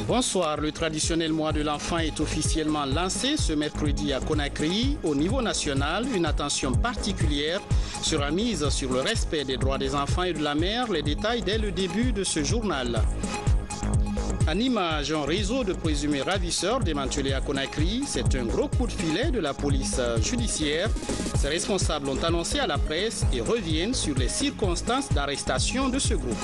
Bonsoir, le traditionnel mois de l'enfant est officiellement lancé ce mercredi à Conakry. Au niveau national, une attention particulière sera mise sur le respect des droits des enfants et de la mère. Les détails dès le début de ce journal. En image, un réseau de présumés ravisseurs démantelé à Conakry. C'est un gros coup de filet de la police judiciaire. Ses responsables ont annoncé à la presse et reviennent sur les circonstances d'arrestation de ce groupe.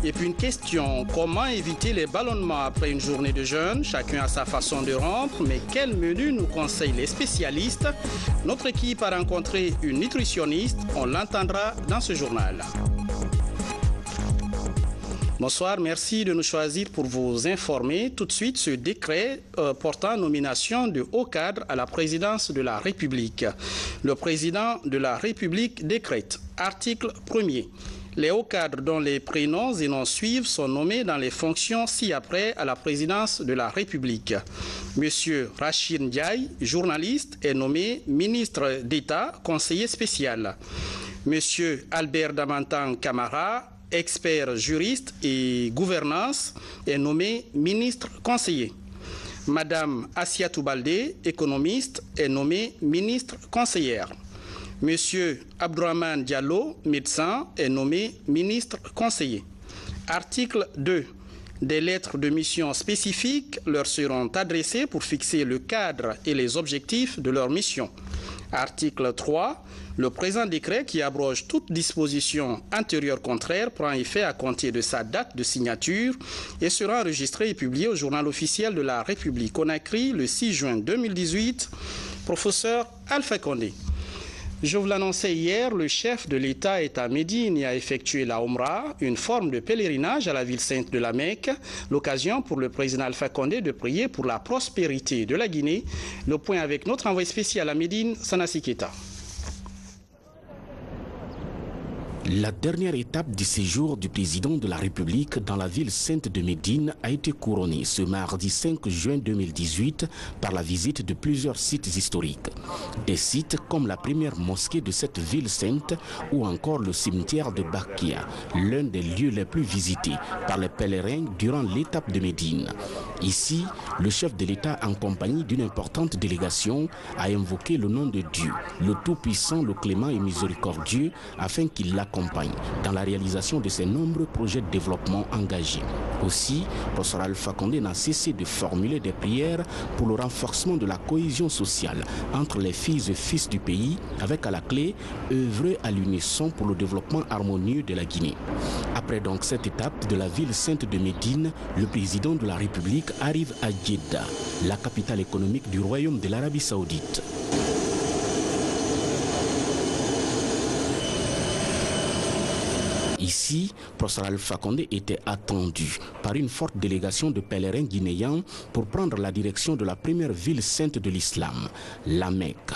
Et puis une question, comment éviter les ballonnements après une journée de jeûne? Chacun a sa façon de rompre, mais quel menu nous conseillent les spécialistes? Notre équipe a rencontré une nutritionniste, on l'entendra dans ce journal. Bonsoir, merci de nous choisir pour vous informer. Tout de suite, ce décret portant nomination de hauts cadres à la présidence de la République. Le président de la République décrète, article 1er. Les hauts cadres dont les prénoms et noms suivent sont nommés dans les fonctions ci-après à la présidence de la République. Monsieur Rachid Ndiaye, journaliste, est nommé ministre d'État, conseiller spécial. Monsieur Albert Damantan Camara, expert juriste et gouvernance, est nommé ministre conseiller. Madame Assiatou Baldé, économiste, est nommée ministre conseillère. Monsieur Abdourahmane Diallo, médecin, est nommé ministre conseiller. Article 2. Des lettres de mission spécifiques leur seront adressées pour fixer le cadre et les objectifs de leur mission. Article 3. Le présent décret qui abroge toute disposition antérieure contraire prend effet à compter de sa date de signature et sera enregistré et publié au journal officiel de la République. Conakry, le 6 juin 2018, professeur Alpha Condé. Je vous l'annonçais hier, le chef de l'État est à Médine et a effectué la Omra, une forme de pèlerinage à la ville sainte de la Mecque, l'occasion pour le président Alpha Condé de prier pour la prospérité de la Guinée. Le point avec notre envoyé spécial à Médine, Sanassi Keita. La dernière étape du séjour du président de la République dans la ville sainte de Médine a été couronnée ce mardi 5 juin 2018 par la visite de plusieurs sites historiques. Des sites comme la première mosquée de cette ville sainte ou encore le cimetière de Bakia, l'un des lieux les plus visités par les pèlerins durant l'étape de Médine. Ici, le chef de l'État en compagnie d'une importante délégation a invoqué le nom de Dieu, le Tout-Puissant, le Clément et Miséricordieux, afin qu'il l'accompagne dans la réalisation de ses nombreux projets de développement engagés. Aussi, professeur Alpha Condé n'a cessé de formuler des prières pour le renforcement de la cohésion sociale entre les filles et fils du pays, avec à la clé œuvrer à l'unisson pour le développement harmonieux de la Guinée. Après donc cette étape de la ville sainte de Médine, le président de la République arrive à Djeddah, la capitale économique du Royaume de l'Arabie Saoudite. Ici, professeur Alpha Condé était attendu par une forte délégation de pèlerins guinéens pour prendre la direction de la première ville sainte de l'islam, la Mecque.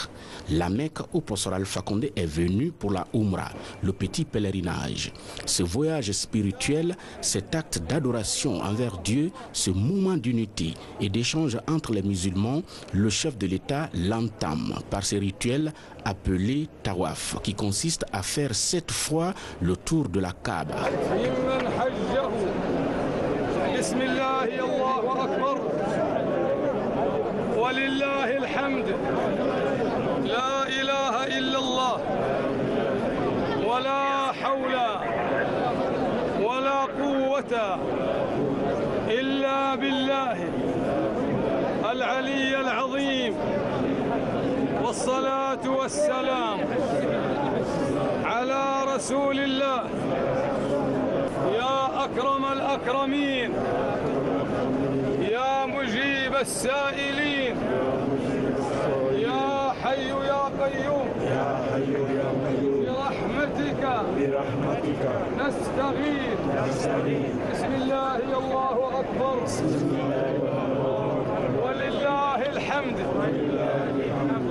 La Mecque où professeur Alpha Condé est venu pour la Umrah, le petit pèlerinage. Ce voyage spirituel, cet acte d'adoration envers Dieu, ce moment d'unité et d'échange entre les musulmans, le chef de l'État l'entame par ces rituels appelés tawaf, qui consiste à faire 7 fois le tour de la Kaaba. العلي العظيم والصلاة والسلام على رسول الله يا أكرم الأكرمين يا مجيب السائلين يا حي يا قيوم برحمتك نستغيث بسم الله الله أكبر ولله الحمد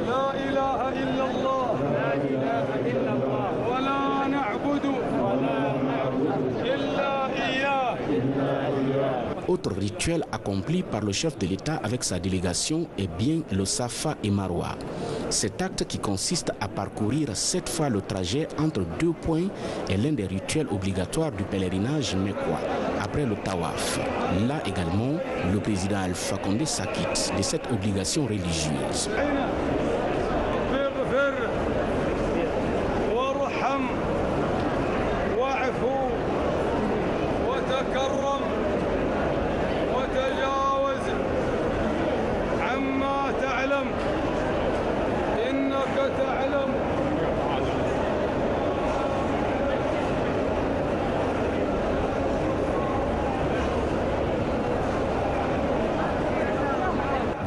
لا إله إلا الله ولا نعبد إلا إياه. Autre rituel accompli par le chef de l'État avec sa délégation est bien le Safa et Marwa. Cet acte qui consiste à parcourir 7 fois le trajet entre 2 points est l'un des rituels obligatoires du pèlerinage mecquois, après le Tawaf. Là également, le président Alpha Condé s'acquitte de cette obligation religieuse.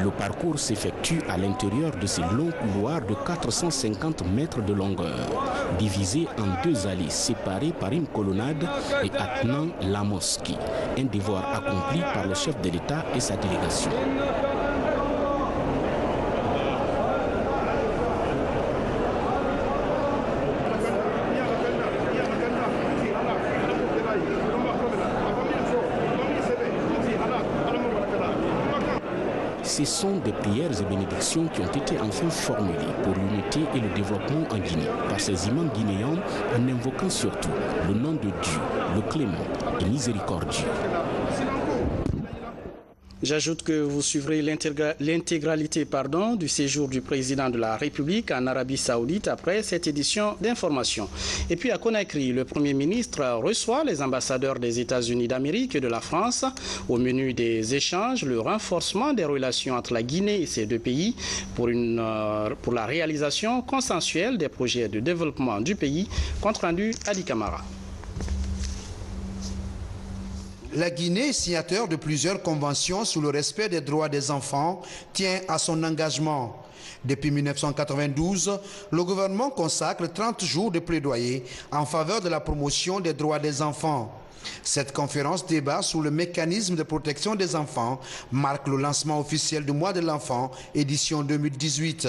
Le parcours s'effectue à l'intérieur de ces longs couloirs de 450 mètres de longueur, divisés en 2 allées séparées par une colonnade et attenant la mosquée, un devoir accompli par le chef de l'État et sa délégation. Ce sont des prières et bénédictions qui ont été enfin formulées pour l'unité et le développement en Guinée par ces imams guinéens en invoquant surtout le nom de Dieu, le clément et miséricordieux. J'ajoute que vous suivrez l'intégralité du séjour du président de la République en Arabie Saoudite après cette édition d'information. Et puis à Conakry, le Premier ministre reçoit les ambassadeurs des États-Unis d'Amérique et de la France. Au menu des échanges, le renforcement des relations entre la Guinée et ces 2 pays pour la réalisation consensuelle des projets de développement du pays. Compte rendu Adi Camara. La Guinée, signateur de plusieurs conventions sur le respect des droits des enfants, tient à son engagement. Depuis 1992, le gouvernement consacre 30 jours de plaidoyer en faveur de la promotion des droits des enfants. Cette conférence débat sur le mécanisme de protection des enfants marque le lancement officiel du mois de l'enfant, édition 2018.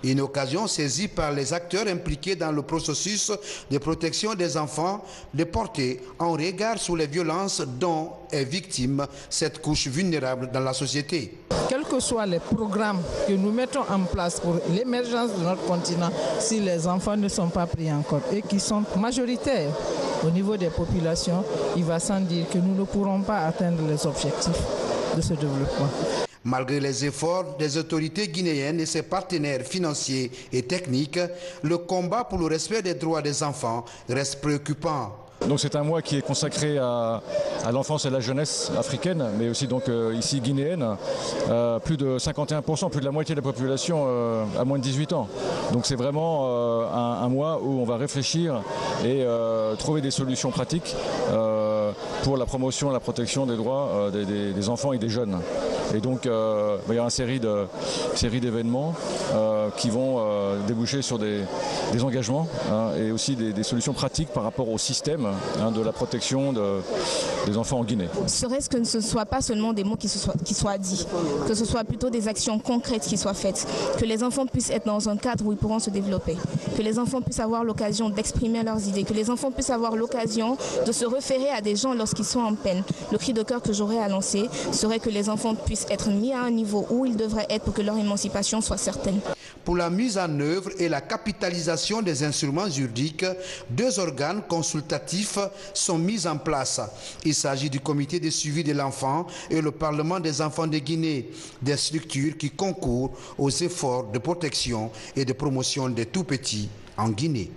Une occasion saisie par les acteurs impliqués dans le processus de protection des enfants de porter un regard sur les violences dont est victime cette couche vulnérable dans la société. Quels que soient les programmes que nous mettons en place pour l'émergence de notre continent, si les enfants ne sont pas pris en compte et qui sont majoritaires au niveau des populations, il va sans dire que nous ne pourrons pas atteindre les objectifs de ce développement. Malgré les efforts des autorités guinéennes et ses partenaires financiers et techniques, le combat pour le respect des droits des enfants reste préoccupant. Donc c'est un mois qui est consacré à l'enfance et la jeunesse africaine, mais aussi donc ici guinéenne. Plus de 51%, plus de la moitié de la population a moins de 18 ans. Donc c'est vraiment un mois où on va réfléchir et trouver des solutions pratiques pour la promotion et la protection des droits des enfants et des jeunes. Et donc il va y avoir une série d'événements qui vont déboucher sur des engagements et aussi des solutions pratiques par rapport au système de la protection des enfants en Guinée. Serait-ce que ce ne soit pas seulement des mots qui soient dits, que ce soit plutôt des actions concrètes qui soient faites, que les enfants puissent être dans un cadre où ils pourront se développer, que les enfants puissent avoir l'occasion d'exprimer leurs idées, que les enfants puissent avoir l'occasion de se référer à des gens lorsqu'ils sont en peine. Le cri de cœur que j'aurais à lancer serait que les enfants puissent être mis à un niveau où ils devraient être pour que leur émancipation soit certaine. Pour la mise en œuvre et la capitalisation des instruments juridiques, 2 organes consultatifs sont mis en place. Il s'agit du comité de suivi de l'enfant et le Parlement des enfants de Guinée, des structures qui concourent aux efforts de protection et de promotion des tout-petits en Guinée.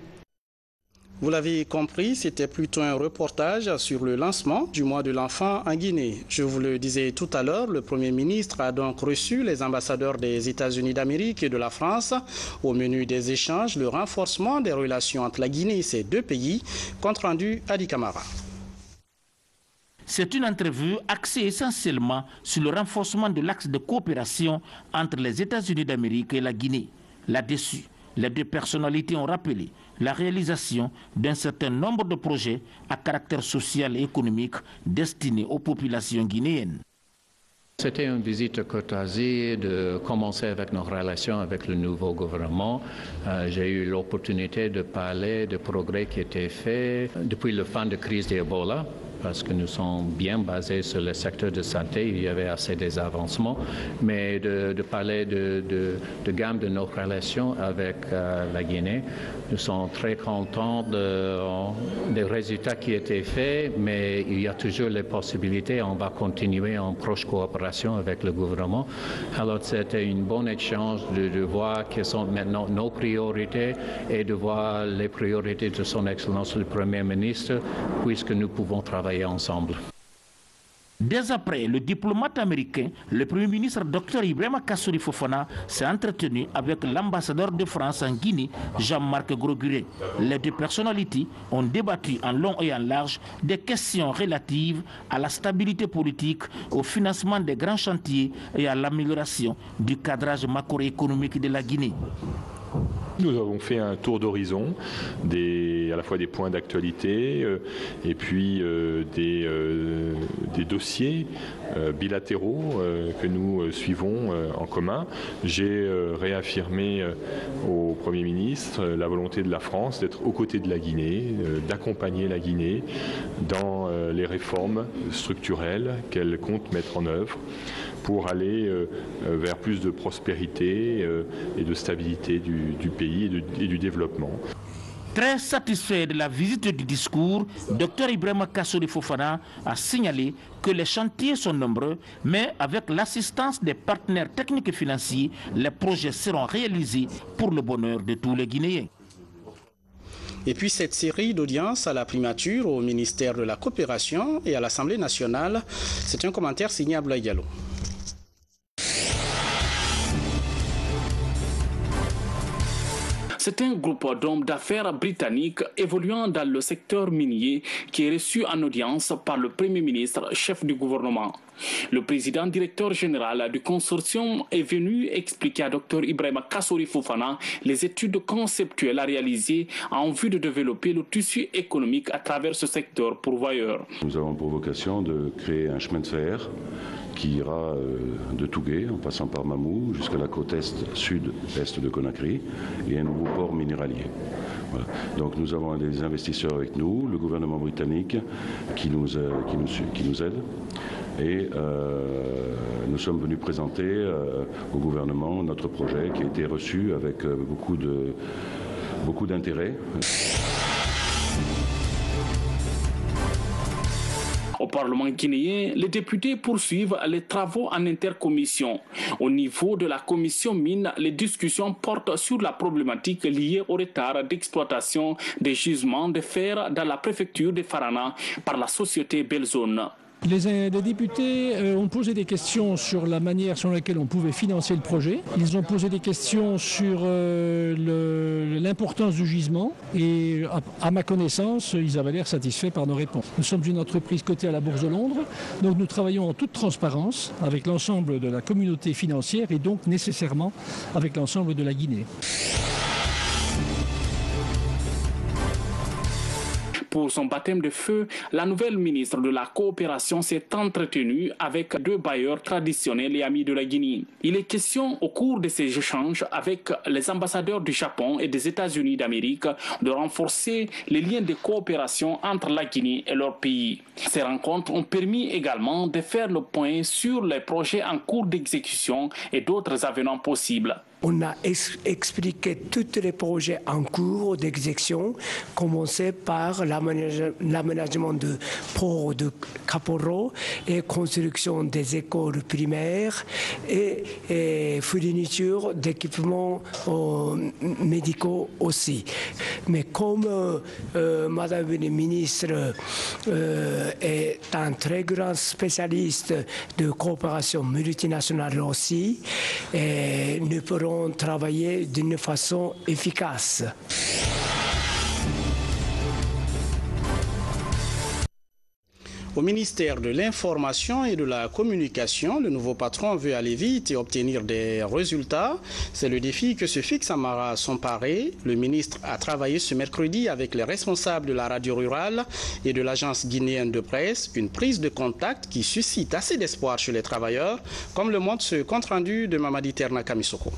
Vous l'avez compris, c'était plutôt un reportage sur le lancement du mois de l'enfant en Guinée. Je vous le disais tout à l'heure, le Premier ministre a donc reçu les ambassadeurs des États-Unis d'Amérique et de la France. Au menu des échanges, le renforcement des relations entre la Guinée et ces 2 pays. Compte rendu Adi Camara. C'est une entrevue axée essentiellement sur le renforcement de l'axe de coopération entre les États-Unis d'Amérique et la Guinée. Là-dessus, les 2 personnalités ont rappelé la réalisation d'un certain nombre de projets à caractère social et économique destinés aux populations guinéennes. C'était une visite courtoisie de commencer avec nos relations avec le nouveau gouvernement. J'ai eu l'opportunité de parler des progrès qui étaient faits depuis la fin de la crise d'Ebola. parce que nous sommes bien basés sur le secteur de santé. Il y avait assez des avancements, mais de parler de gamme de nos relations avec la Guinée, nous sommes très contents des résultats qui étaient faits, mais il y a toujours les possibilités. On va continuer en proche coopération avec le gouvernement. Alors c'était un bon échange de voir quelles sont maintenant nos priorités et de voir les priorités de son Excellence le Premier ministre, puisque nous pouvons travailler ensemble. Dès après, le diplomate américain, le Premier ministre Dr Ibrahima Kassory Fofana s'est entretenu avec l'ambassadeur de France en Guinée, Jean-Marc Grosguret. Les deux personnalités ont débattu en long et en large des questions relatives à la stabilité politique, au financement des grands chantiers et à l'amélioration du cadrage macroéconomique de la Guinée. Nous avons fait un tour d'horizon, à la fois des points d'actualité et puis des dossiers bilatéraux que nous suivons en commun. J'ai réaffirmé au Premier ministre la volonté de la France d'être aux côtés de la Guinée, d'accompagner la Guinée dans les réformes structurelles qu'elle compte mettre en œuvre pour aller vers plus de prospérité et de stabilité du pays et du développement. Très satisfait de la visite du discours, Dr Ibrahima Kassory Fofana a signalé que les chantiers sont nombreux, mais avec l'assistance des partenaires techniques et financiers, les projets seront réalisés pour le bonheur de tous les Guinéens. Et puis cette série d'audiences à la primature, au ministère de la Coopération et à l'Assemblée nationale, c'est un commentaire signé Ablaye Diallo. C'est un groupe d'hommes d'affaires britanniques évoluant dans le secteur minier qui est reçu en audience par le Premier ministre, chef du gouvernement. Le président directeur général du consortium est venu expliquer à Dr Ibrahima Kassory Fofana les études conceptuelles à réaliser en vue de développer le tissu économique à travers ce secteur pourvoyeur. Nous avons pour vocation de créer un chemin de fer qui ira de Tougué en passant par Mamou jusqu'à la côte sud-est de Conakry et un nouveau port minéralier. Voilà. Donc nous avons des investisseurs avec nous, le gouvernement britannique qui nous aide. Et nous sommes venus présenter au gouvernement notre projet qui a été reçu avec beaucoup d'intérêt. Au Parlement guinéen, les députés poursuivent les travaux en intercommission. Au niveau de la commission mine, les discussions portent sur la problématique liée au retard d'exploitation des gisements de fer dans la préfecture de Farana par la société Belzone. Les députés ont posé des questions sur la manière sur laquelle on pouvait financer le projet. Ils ont posé des questions sur l'importance du gisement et à ma connaissance, ils avaient l'air satisfaits par nos réponses. Nous sommes une entreprise cotée à la Bourse de Londres, donc nous travaillons en toute transparence avec l'ensemble de la communauté financière et donc nécessairement avec l'ensemble de la Guinée. Pour son baptême de feu, la nouvelle ministre de la Coopération s'est entretenue avec deux bailleurs traditionnels et amis de la Guinée. Il est question au cours de ces échanges avec les ambassadeurs du Japon et des États-Unis d'Amérique de renforcer les liens de coopération entre la Guinée et leur pays. Ces rencontres ont permis également de faire le point sur les projets en cours d'exécution et d'autres avenants possibles. On a expliqué tous les projets en cours d'exécution, commencé par l'aménagement de ports de Caporo et construction des écoles primaires et fourniture d'équipements médicaux aussi. Mais comme Madame la ministre est un très grand spécialiste de coopération multinationale aussi, nous pourrons travailler d'une façon efficace. Au ministère de l'Information et de la Communication, le nouveau patron veut aller vite et obtenir des résultats. C'est le défi que se fixe Amara Somparé. Le ministre a travaillé ce mercredi avec les responsables de la radio rurale et de l'agence guinéenne de presse. Une prise de contact qui suscite assez d'espoir chez les travailleurs, comme le montre ce compte-rendu de Mamadi Terna Kamisoko.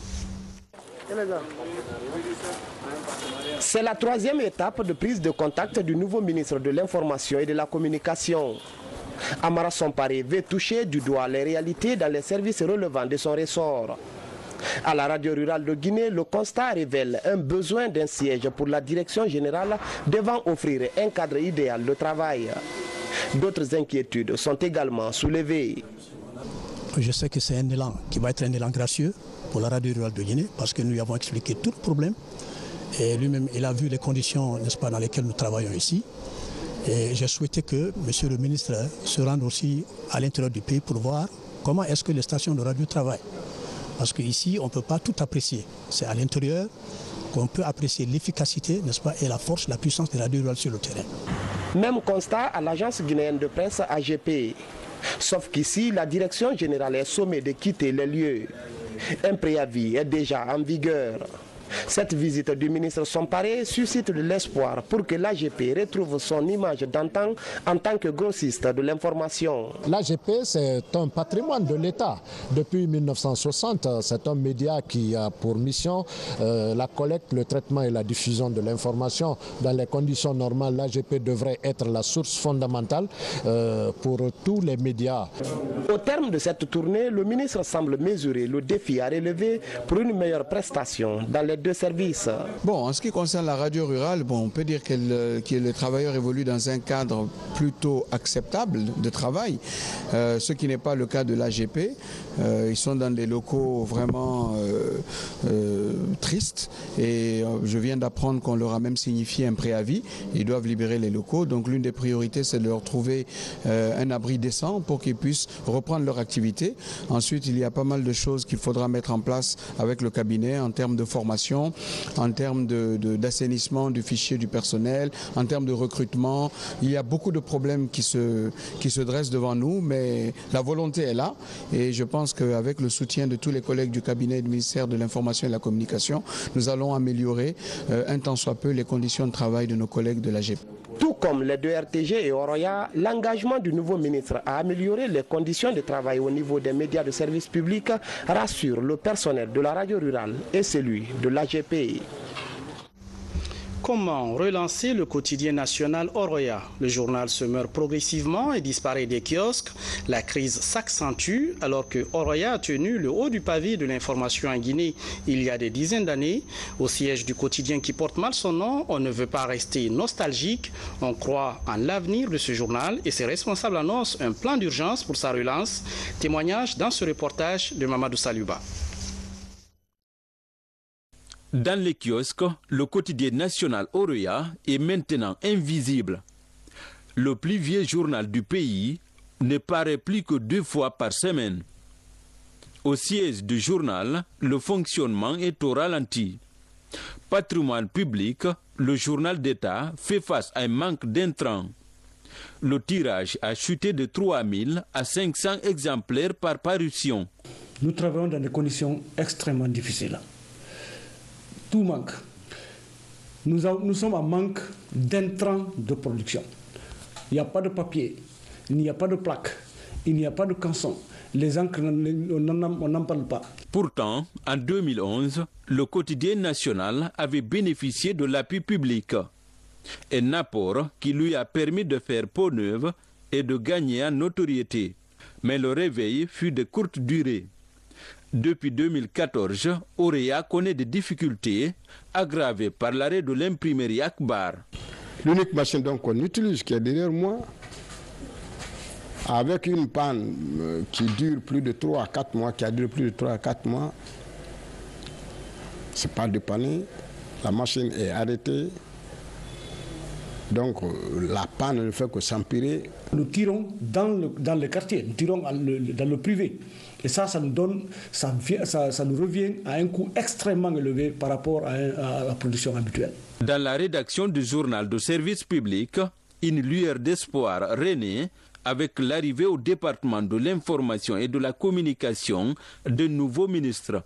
C'est la troisième étape de prise de contact du nouveau ministre de l'Information et de la Communication. Amara Somparé veut toucher du doigt les réalités dans les services relevant de son ressort. À la radio rurale de Guinée, le constat révèle un besoin d'un siège pour la direction générale devant offrir un cadre idéal de travail. D'autres inquiétudes sont également soulevées. Je sais que c'est un élan qui va être un élan gracieux pour la radio rurale de Guinée parce que nous lui avons expliqué tout le problème. Et lui-même, il a vu les conditions, n'est-ce pas, dans lesquelles nous travaillons ici. Et j'ai souhaité que M. le ministre se rende aussi à l'intérieur du pays pour voir comment est-ce que les stations de radio travaillent. Parce qu'ici, on ne peut pas tout apprécier. C'est à l'intérieur qu'on peut apprécier l'efficacité, n'est-ce pas, et la force, la puissance des radios rurales sur le terrain. Même constat à l'agence guinéenne de presse AGP. Sauf qu'ici, la direction générale est sommée de quitter les lieux. Un préavis est déjà en vigueur. Cette visite du ministre Somparé suscite de l'espoir pour que l'AGP retrouve son image d'antan en tant que grossiste de l'information. L'AGP, c'est un patrimoine de l'État. Depuis 1960, c'est un média qui a pour mission la collecte, le traitement et la diffusion de l'information. Dans les conditions normales, l'AGP devrait être la source fondamentale pour tous les médias. Au terme de cette tournée, le ministre semble mesurer le défi à relever pour une meilleure prestation dans les deux services. Bon, en ce qui concerne la radio rurale, on peut dire que les travailleurs évoluent dans un cadre plutôt acceptable de travail, ce qui n'est pas le cas de l'AGP. Ils sont dans des locaux vraiment tristes et je viens d'apprendre qu'on leur a même signifié un préavis. Ils doivent libérer les locaux, donc l'une des priorités c'est de leur trouver un abri décent pour qu'ils puissent reprendre leur activité. Ensuite, il y a pas mal de choses qu'il faudra mettre en place avec le cabinet en termes de formation, en termes d'assainissement du fichier du personnel, en termes de recrutement. Il y a beaucoup de problèmes qui se dressent devant nous, mais la volonté est là et je pense qu'avec le soutien de tous les collègues du cabinet et du ministère de l'Information et de la Communication, nous allons améliorer un tant soit peu les conditions de travail de nos collègues de l'AGP. Tout comme les deux RTG et Oroya, l'engagement du nouveau ministre à améliorer les conditions de travail au niveau des médias de service public rassure le personnel de la radio rurale et celui de l'AGP. Comment relancer le quotidien national Oroya? Le journal se meurt progressivement et disparaît des kiosques. La crise s'accentue alors que Oroya a tenu le haut du pavé de l'information en Guinée il y a des dizaines d'années. Au siège du quotidien qui porte mal son nom, on ne veut pas rester nostalgique. On croit en l'avenir de ce journal et ses responsables annoncent un plan d'urgence pour sa relance. Témoignage dans ce reportage de Mamadou Saluba. Dans les kiosques, le quotidien national Oroya est maintenant invisible. Le plus vieux journal du pays ne paraît plus que 2 fois par semaine. Au siège du journal, le fonctionnement est au ralenti. Patrimoine public, le journal d'État fait face à un manque d'intrants. Le tirage a chuté de 3000 à 500 exemplaires par parution. Nous travaillons dans des conditions extrêmement difficiles. Tout manque. Nous sommes en manque d'intrants de production. Il n'y a pas de papier, il n'y a pas de plaque, il n'y a pas de canson. Les encres, on n'en parle pas. Pourtant, en 2011, le quotidien national avait bénéficié de l'appui public. Un apport qui lui a permis de faire peau neuve et de gagner en notoriété. Mais le réveil fut de courte durée. Depuis 2014, Oroya connaît des difficultés aggravées par l'arrêt de l'imprimerie Akbar. L'unique machine qu'on utilise qui est derrière moi, avec une panne qui dure plus de 3 à 4 mois, qui a duré plus de 3 à 4 mois, c'est pas dépanné, la machine est arrêtée. Donc la panne ne fait que s'empirer. Nous tirons dans le quartier, nous tirons dans le privé. Et ça nous revient à un coût extrêmement élevé par rapport à la production habituelle. Dans la rédaction du journal de service public, une lueur d'espoir renaît avec l'arrivée au département de l'information et de la communication de nouveaux ministres.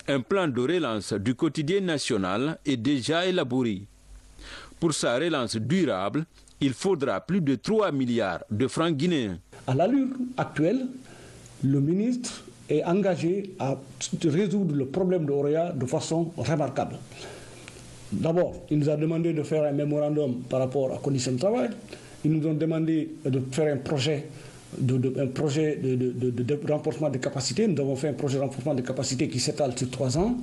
Un plan de relance du quotidien national est déjà élaboré. Pour sa relance durable, il faudra plus de 3 milliards de francs guinéens. À l'allure actuelle, le ministre est engagé à résoudre le problème de Horoya de façon remarquable. D'abord, il nous a demandé de faire un mémorandum par rapport aux conditions de travail. Ils nous ont demandé de faire un projet de renforcement des capacités. Nous avons fait un projet de renforcement des capacités qui s'étale sur 3 ans.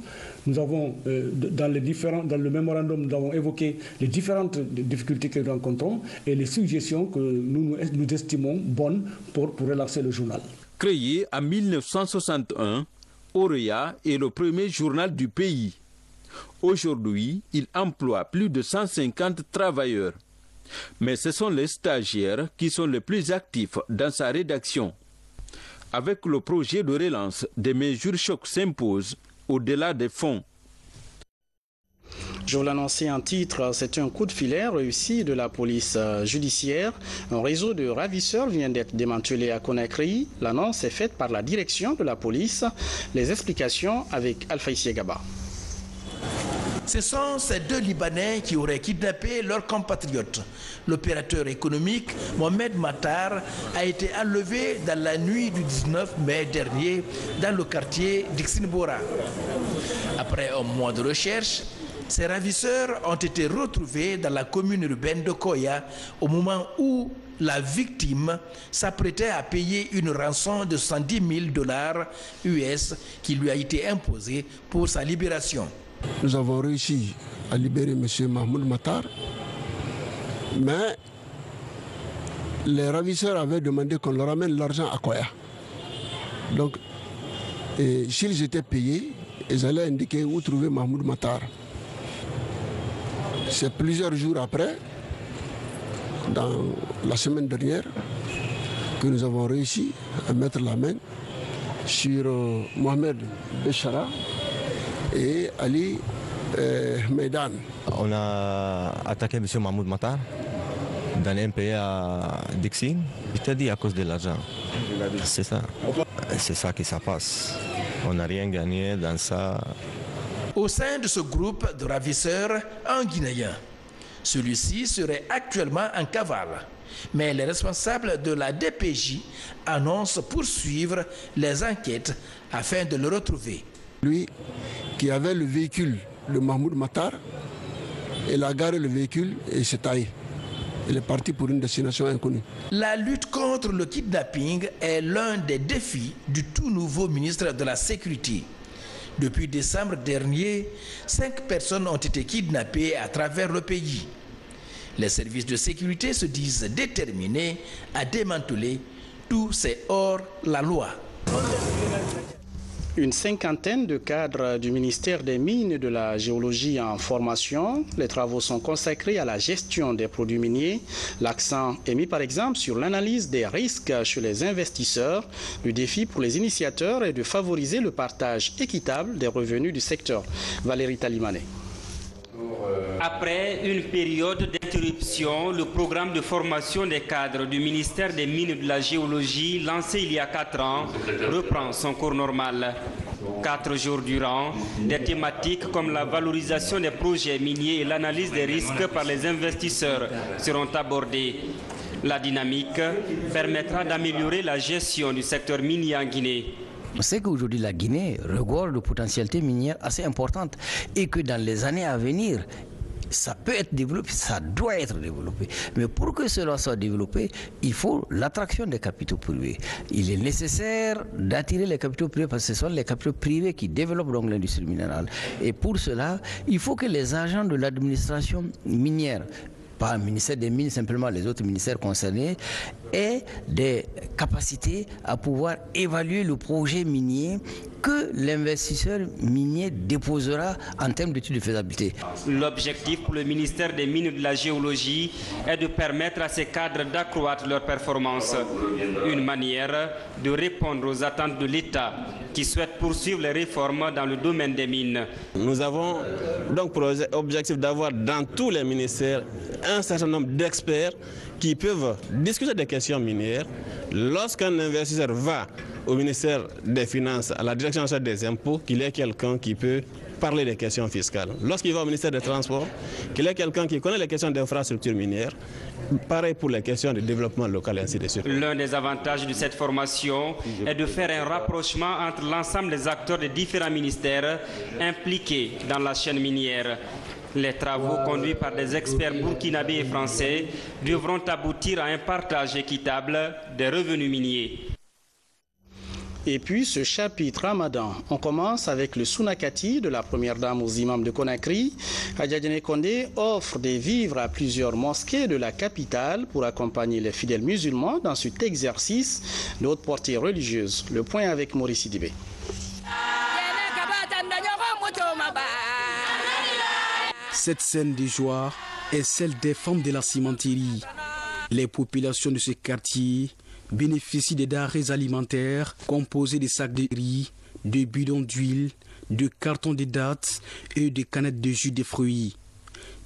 Nous avons, dans le mémorandum, nous avons évoqué les différentes difficultés que nous rencontrons et les suggestions que nous estimons bonnes pour relancer le journal. Créé en 1961, Horoya est le premier journal du pays. Aujourd'hui, il emploie plus de 150 travailleurs. Mais ce sont les stagiaires qui sont les plus actifs dans sa rédaction. Avec le projet de relance, des mesures chocs s'imposent au-delà des fonds. Je vous l'annonçais en titre, c'est un coup de filet réussi de la police judiciaire. Un réseau de ravisseurs vient d'être démantelé à Conakry. L'annonce est faite par la direction de la police. Les explications avec Alpha Gaba. Ce sont ces 2 Libanais qui auraient kidnappé leurs compatriotes. L'opérateur économique Mohamed Matar a été enlevé dans la nuit du 19 mai dernier dans le quartier d'Ixinbora. Après un mois de recherche, ces ravisseurs ont été retrouvés dans la commune urbaine de Koya au moment où la victime s'apprêtait à payer une rançon de $110 000 US qui lui a été imposée pour sa libération. Nous avons réussi à libérer M. Mahmoud Matar, mais les ravisseurs avaient demandé qu'on leur ramène l'argent à Koya. Donc, s'ils étaient payés, ils allaient indiquer où trouver Mahmoud Matar. C'est plusieurs jours après, dans la semaine dernière, que nous avons réussi à mettre la main sur Mohamed Béchara et Ali Meidan. On a attaqué M. Mahmoud Matar dans un pays à Dixie. Je t'ai dit à cause de l'argent. C'est ça. C'est ça qui ça passe. On n'a rien gagné dans ça. Au sein de ce groupe de ravisseurs, un Guinéen. Celui-ci serait actuellement en cavale. Mais les responsables de la DPJ annoncent poursuivre les enquêtes afin de le retrouver. Lui qui avait le véhicule de Mahmoud Matar, il a garé le véhicule et s'est taillé. Il est parti pour une destination inconnue. La lutte contre le kidnapping est l'un des défis du tout nouveau ministre de la Sécurité. Depuis décembre dernier, 5 personnes ont été kidnappées à travers le pays. Les services de sécurité se disent déterminés à démanteler tous ces hors-la-loi. Une cinquantaine de cadres du ministère des Mines et de la Géologie en formation. Les travaux sont consacrés à la gestion des produits miniers. L'accent est mis par exemple sur l'analyse des risques chez les investisseurs. Le défi pour les initiateurs est de favoriser le partage équitable des revenus du secteur. Valérie Talimane. Après une période d'interruption, le programme de formation des cadres du ministère des Mines et de la Géologie, lancé il y a 4 ans, reprend son cours normal. 4 jours durant, des thématiques comme la valorisation des projets miniers et l'analyse des risques par les investisseurs seront abordées. La dynamique permettra d'améliorer la gestion du secteur minier en Guinée. On sait qu'aujourd'hui la Guinée regorge de potentialités minières assez importantes et que dans les années à venir, ça peut être développé, ça doit être développé. Mais pour que cela soit développé, il faut l'attraction des capitaux privés. Il est nécessaire d'attirer les capitaux privés parce que ce sont les capitaux privés qui développent donc l'industrie minérale. Et pour cela, il faut que les agents de l'administration minière, pas le ministère des Mines, simplement les autres ministères concernés, aient des capacités à pouvoir évaluer le projet minier que l'investisseur minier déposera en termes d'études de faisabilité. L'objectif pour le ministère des Mines et de la Géologie est de permettre à ces cadres d'accroître leur performance. Une manière de répondre aux attentes de l'État qui souhaite poursuivre les réformes dans le domaine des mines. Nous avons donc pour objectif d'avoir dans tous les ministères un certain nombre d'experts qui peuvent discuter des questions minières. Lorsqu'un investisseur va au ministère des Finances, à la direction des impôts, qu'il y ait quelqu'un qui peut parler des questions fiscales. Lorsqu'il va au ministère des Transports, qu'il y ait quelqu'un qui connaît les questions d'infrastructure minière, pareil pour les questions de développement local et ainsi de suite. L'un des avantages de cette formation est de faire un rapprochement entre l'ensemble des acteurs des différents ministères impliqués dans la chaîne minière. Les travaux conduits par des experts burkinabés et français devront aboutir à un partage équitable des revenus miniers. Et puis ce chapitre Ramadan, on commence avec le Sunakati de la première dame aux imams de Conakry. Adja Diéné Condé offre des vivres à plusieurs mosquées de la capitale pour accompagner les fidèles musulmans dans cet exercice de haute portée religieuse. Le point avec Maurice Sidibé. Cette scène de joie est celle des femmes de la cimenterie. Les populations de ce quartier bénéficient des denrées alimentaires composées de sacs de riz, de bidons d'huile, de cartons de dattes et de canettes de jus de fruits.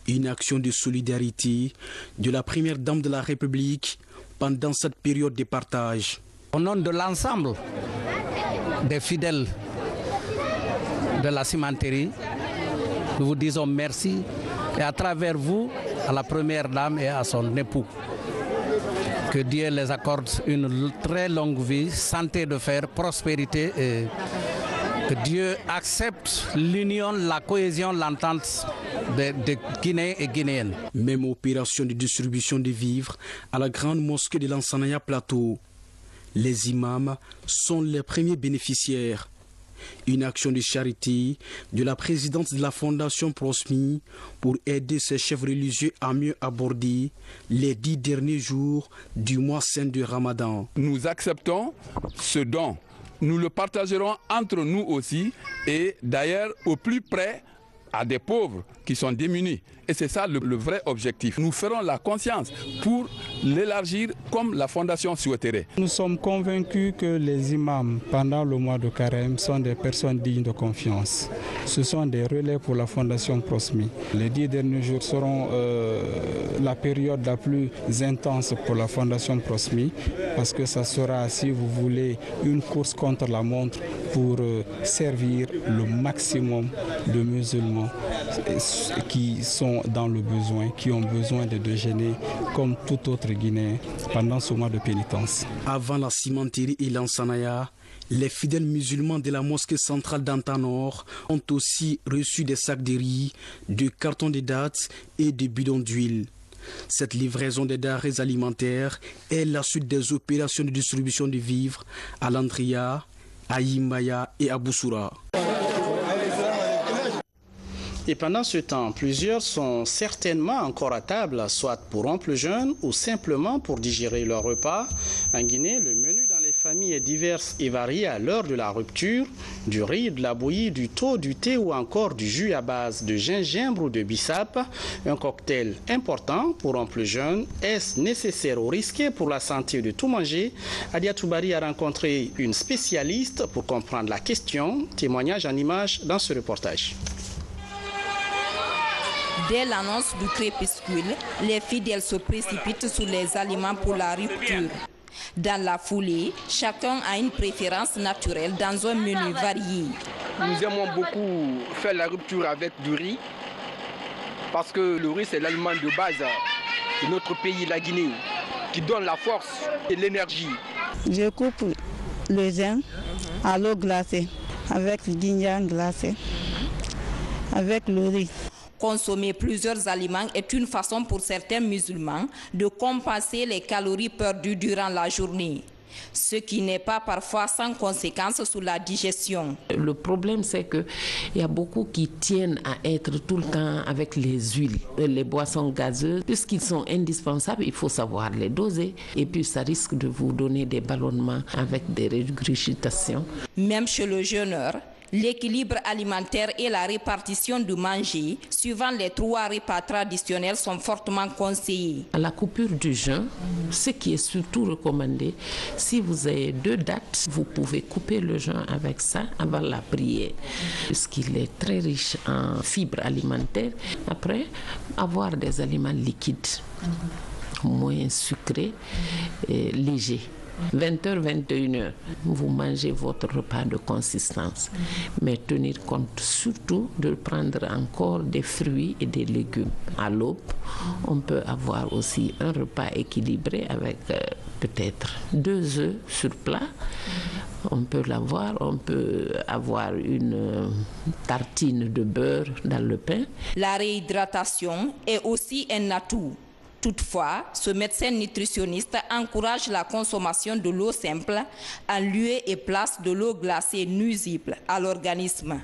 Une action de solidarité de la première dame de la République pendant cette période de partage. Au nom de l'ensemble des fidèles de la cimenterie, nous vous disons merci et à travers vous, à la première dame et à son époux. Que Dieu les accorde une très longue vie, santé de fer, prospérité et que Dieu accepte l'union, la cohésion, l'entente des Guinéens et Guinéennes. Même opération de distribution de vivres à la grande mosquée de l'Ansanaya Plateau. Les imams sont les premiers bénéficiaires. Une action de charité de la présidente de la Fondation Prosmi pour aider ces chefs religieux à mieux aborder les 10 derniers jours du mois saint de Ramadan. Nous acceptons ce don. Nous le partagerons entre nous aussi et d'ailleurs au plus près à des pauvres qui sont démunis. Et c'est ça le vrai objectif. Nous ferons la conscience pour l'élargir comme la Fondation souhaiterait. Nous sommes convaincus que les imams, pendant le mois de carême, sont des personnes dignes de confiance. Ce sont des relais pour la Fondation Prosmi. Les 10 derniers jours seront la période la plus intense pour la Fondation Prosmi parce que ça sera, si vous voulez, une course contre la montre pour servir le maximum de musulmans qui sont dans le besoin, qui ont besoin de déjeuner comme tout autre Guinéen pendant ce mois de pénitence. Avant la cimenterie et l'Ansanaya, les fidèles musulmans de la mosquée centrale d'Antanor ont aussi reçu des sacs de riz, de cartons de dattes et de bidons d'huile. Cette livraison des denrées alimentaires est la suite des opérations de distribution de vivres à Landria, à Yimbaya et à Boussoura. Et pendant ce temps, plusieurs sont certainement encore à table, soit pour rompre le jeûne ou simplement pour digérer leur repas. En Guinée, le menu dans les familles est divers et varié à l'heure de la rupture. Du riz, de la bouillie, du thau, du thé ou encore du jus à base de gingembre ou de bissap. Un cocktail important pour rompre le jeûne. Est-ce nécessaire ou risqué pour la santé de tout manger? Adia Toubari a rencontré une spécialiste pour comprendre la question. Témoignage en images dans ce reportage. Dès l'annonce du crépuscule, les fidèles se précipitent sur les aliments pour la rupture. Dans la foulée, chacun a une préférence naturelle dans un menu varié. Nous aimons beaucoup faire la rupture avec du riz, parce que le riz c'est l'aliment de base de notre pays, la Guinée, qui donne la force et l'énergie. Je coupe le zinc à l'eau glacée, avec le guignan glacé, avec le riz. Consommer plusieurs aliments est une façon pour certains musulmans de compenser les calories perdues durant la journée, ce qui n'est pas parfois sans conséquences sur la digestion. Le problème, c'est qu'il y a beaucoup qui tiennent à être tout le temps avec les huiles, les boissons gazeuses. Puisqu'ils sont indispensables, il faut savoir les doser. Et puis, ça risque de vous donner des ballonnements avec des régurgitations. Même chez le jeûneur, l'équilibre alimentaire et la répartition du manger, suivant les 3 repas traditionnels, sont fortement conseillés. À la coupure du jeûne, ce qui est surtout recommandé, si vous avez 2 dates, vous pouvez couper le jeûne avec ça avant la prière, puisqu'il est très riche en fibres alimentaires. Après, avoir des aliments liquides, moins sucrés et légers. 20h, 21h, vous mangez votre repas de consistance. Mais tenir compte surtout de prendre encore des fruits et des légumes. À l'aube, on peut avoir aussi un repas équilibré avec peut-être 2 œufs sur plat. On peut l'avoir, on peut avoir une tartine de beurre dans le pain. La réhydratation est aussi un atout. Toutefois, ce médecin nutritionniste encourage la consommation de l'eau simple en lieu et place de l'eau glacée nuisible à l'organisme.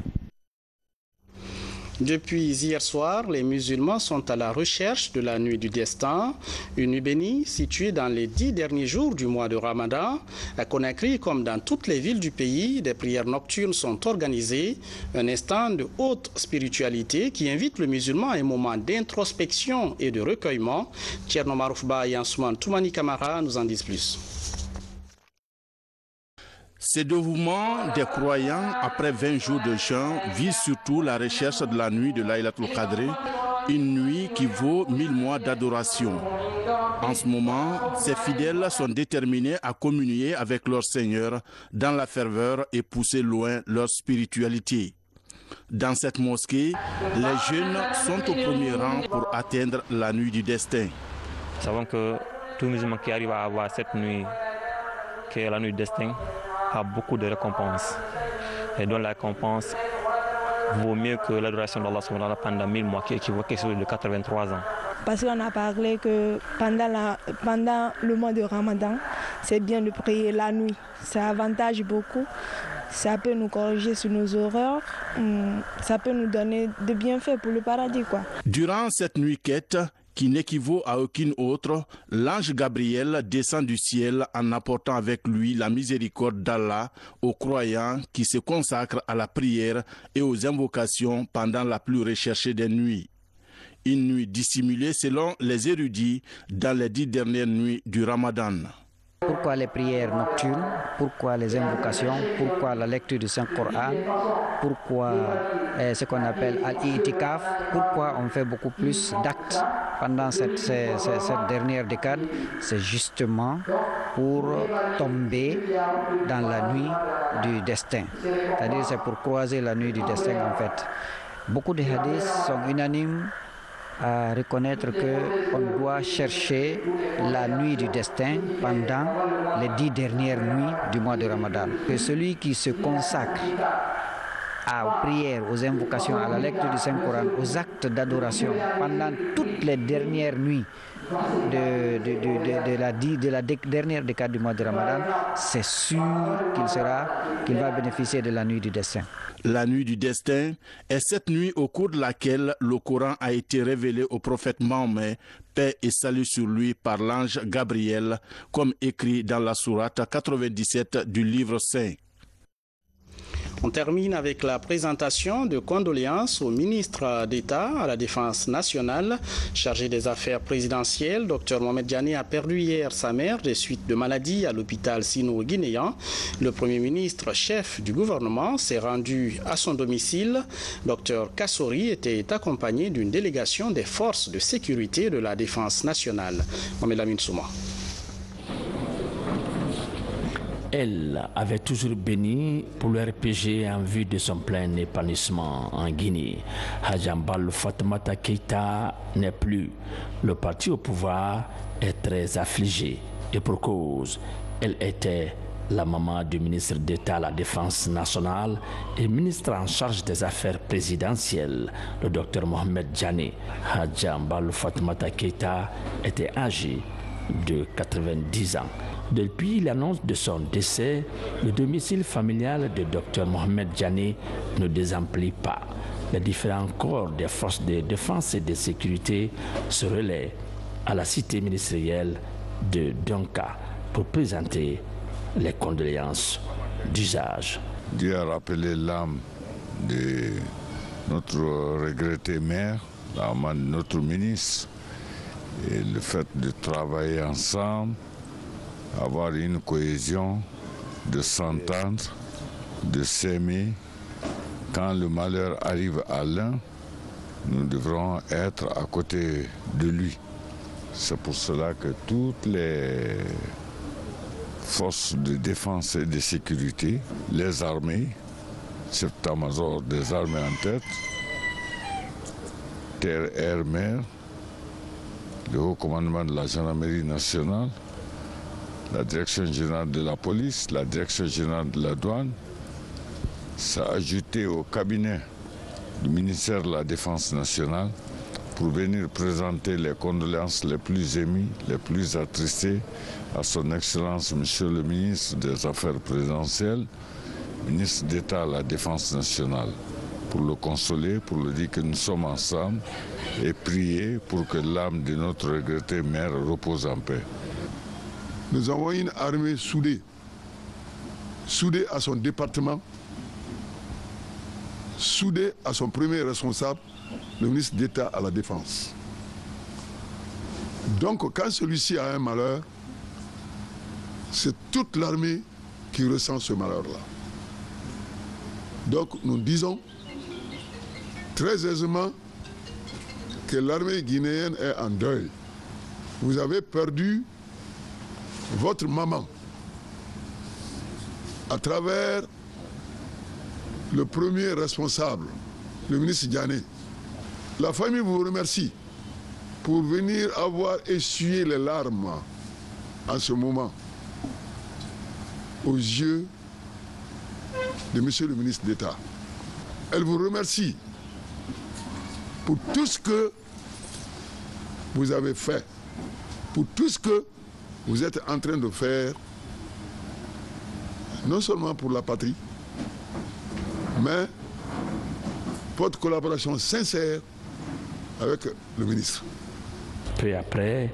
Depuis hier soir, les musulmans sont à la recherche de la nuit du destin, une nuit bénie située dans les 10 derniers jours du mois de Ramadan. À Conakry, comme dans toutes les villes du pays, des prières nocturnes sont organisées, un instant de haute spiritualité qui invite le musulman à un moment d'introspection et de recueillement. Tcherno Maroufba et Ansouman Toumani Kamara nous en disent plus. Ce dévouement des croyants après 20 jours de jeûne vise surtout la recherche de la nuit de Laylatul Qadr, une nuit qui vaut 1000 mois d'adoration. En ce moment, ces fidèles sont déterminés à communier avec leur Seigneur dans la ferveur et pousser loin leur spiritualité. Dans cette mosquée, les jeunes sont au premier rang pour atteindre la nuit du destin. Nous savons que tout musulman qui arrive à avoir cette nuit, qui est la nuit du destin, a beaucoup de récompenses. Et dont la récompense vaut mieux que l'adoration d'Allah subhanahu wa ta'ala pendant 1000 mois, qui équivaut à quelque chose de 83 ans. Parce qu'on a parlé que pendant le mois de Ramadan, c'est bien de prier la nuit. Ça avantage beaucoup. Ça peut nous corriger sur nos erreurs. Ça peut nous donner des bienfaits pour le paradis, quoi. Durant cette nuit quête, qui n'équivaut à aucune autre, l'ange Gabriel descend du ciel en apportant avec lui la miséricorde d'Allah aux croyants qui se consacrent à la prière et aux invocations pendant la plus recherchée des nuits. Une nuit dissimulée selon les érudits dans les 10 dernières nuits du Ramadan. Pourquoi les prières nocturnes? Pourquoi les invocations? Pourquoi la lecture du Saint-Coran? Pourquoi ce qu'on appelle al-i'tikaf? Pourquoi on fait beaucoup plus d'actes pendant cette dernière décade? C'est justement pour tomber dans la nuit du destin. C'est-à-dire c'est pour croiser la nuit du destin en fait. Beaucoup de hadiths sont unanimes à reconnaître qu'on doit chercher la nuit du destin pendant les 10 dernières nuits du mois de Ramadan. Que celui qui se consacre aux prières, aux invocations, à la lecture du Saint-Coran, aux actes d'adoration pendant toutes les dernières nuits de la dernière décade du mois de Ramadan, c'est sûr qu'il va bénéficier de la nuit du destin. La nuit du destin est cette nuit au cours de laquelle le Coran a été révélé au prophète Mahomet, paix et salut sur lui par l'ange Gabriel, comme écrit dans la sourate 97 du livre saint. On termine avec la présentation de condoléances au ministre d'État à la Défense nationale, chargé des affaires présidentielles. Dr Mohamed Diané a perdu hier sa mère des suites de maladie à l'hôpital sino-guinéen. Le Premier ministre, chef du gouvernement, s'est rendu à son domicile. Dr Kassori était accompagné d'une délégation des forces de sécurité de la Défense nationale. Mohamed Amin Souma. Elle avait toujours béni pour le RPG en vue de son plein épanouissement en Guinée. Hadjambal Fatoumata Keïta n'est plus. Le parti au pouvoir est très affligé. Et pour cause, elle était la maman du ministre d'État à la Défense nationale et ministre en charge des affaires présidentielles, le docteur Mohamed Diané. Hadjambal Fatoumata Keïta était âgée de 90 ans. Depuis l'annonce de son décès, le domicile familial de Dr Mohamed Diané ne désemplit pas. Les différents corps des forces de défense et de sécurité se relaient à la cité ministérielle de Donka pour présenter les condoléances d'usage. Dieu a rappelé l'âme de notre regretté maire, l'âme de notre ministre, et le fait de travailler ensemble, avoir une cohésion, de s'entendre, de s'aimer. Quand le malheur arrive à l'un, nous devrons être à côté de lui. C'est pour cela que toutes les forces de défense et de sécurité, les armées, chef d'état-major des armées en tête, terre, air, mer, le haut commandement de la gendarmerie nationale, la direction générale de la police, la direction générale de la douane. Ça a ajouté au cabinet du ministère de la Défense nationale pour venir présenter les condoléances les plus émues, les plus attristées à son Excellence, Monsieur le ministre des Affaires présidentielles, ministre d'État à la Défense nationale, pour le consoler, pour lui dire que nous sommes ensemble et prier pour que l'âme de notre regretté maire repose en paix. Nous avons une armée soudée, soudée à son département, soudée à son premier responsable, le ministre d'État à la Défense. Donc quand celui-ci a un malheur, c'est toute l'armée qui ressent ce malheur-là. Donc nous disons très aisément que l'armée guinéenne est en deuil. Vous avez perdu votre maman à travers le premier responsable, le ministre Diané. La famille vous remercie pour venir avoir essuyé les larmes en ce moment aux yeux de monsieur le ministre d'État. Elle vous remercie pour tout ce que vous avez fait, pour tout ce que vous êtes en train de faire, non seulement pour la patrie, mais votre collaboration sincère avec le ministre. Peu après,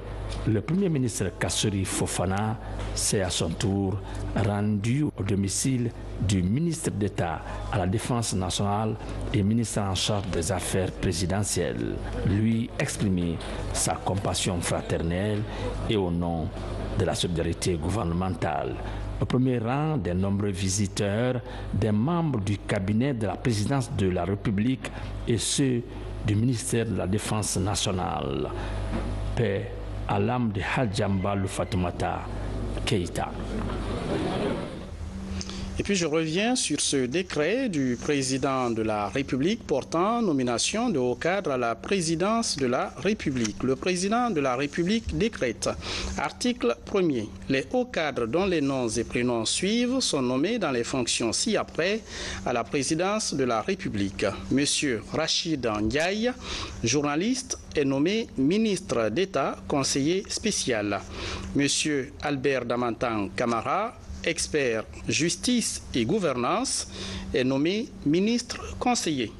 le Premier ministre Kassori Fofana s'est à son tour rendu au domicile du ministre d'État à la Défense nationale et ministre en charge des Affaires présidentielles, lui exprimer sa compassion fraternelle et au nom de la solidarité gouvernementale. Au premier rang des nombreux visiteurs, des membres du cabinet de la présidence de la République et ceux du ministère de la Défense nationale. Paix à l'âme de Hadjambal Fatoumata Keïta. Et puis je reviens sur ce décret du président de la République portant nomination de hauts cadres à la présidence de la République. Le président de la République décrète. Article 1er. Les hauts cadres dont les noms et prénoms suivent sont nommés dans les fonctions ci-après à la présidence de la République. Monsieur Rachid Ndiaye, journaliste, est nommé ministre d'État, conseiller spécial. Monsieur Albert Damantan Camara, expert justice et gouvernance, est nommé ministre conseiller.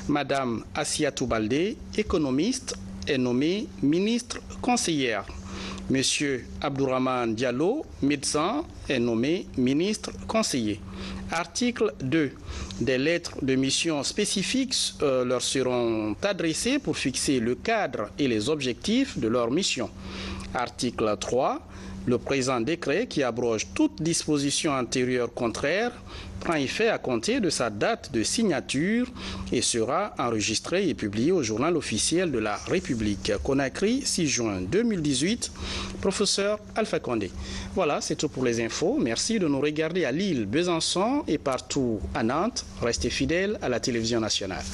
Madame Assiatou Baldé, économiste, est nommée ministre conseillère. Monsieur Abdourahmane Diallo, médecin, est nommé ministre conseiller. Article 2. Des lettres de mission spécifiques leur seront adressées pour fixer le cadre et les objectifs de leur mission. Article 3. Le présent décret, qui abroge toute disposition antérieure contraire, prend effet à compter de sa date de signature et sera enregistré et publié au journal officiel de la République. Conakry, 6 juin 2018, professeur Alpha Condé. Voilà, c'est tout pour les infos. Merci de nous regarder à Lille, Besançon et partout à Nantes. Restez fidèles à la télévision nationale.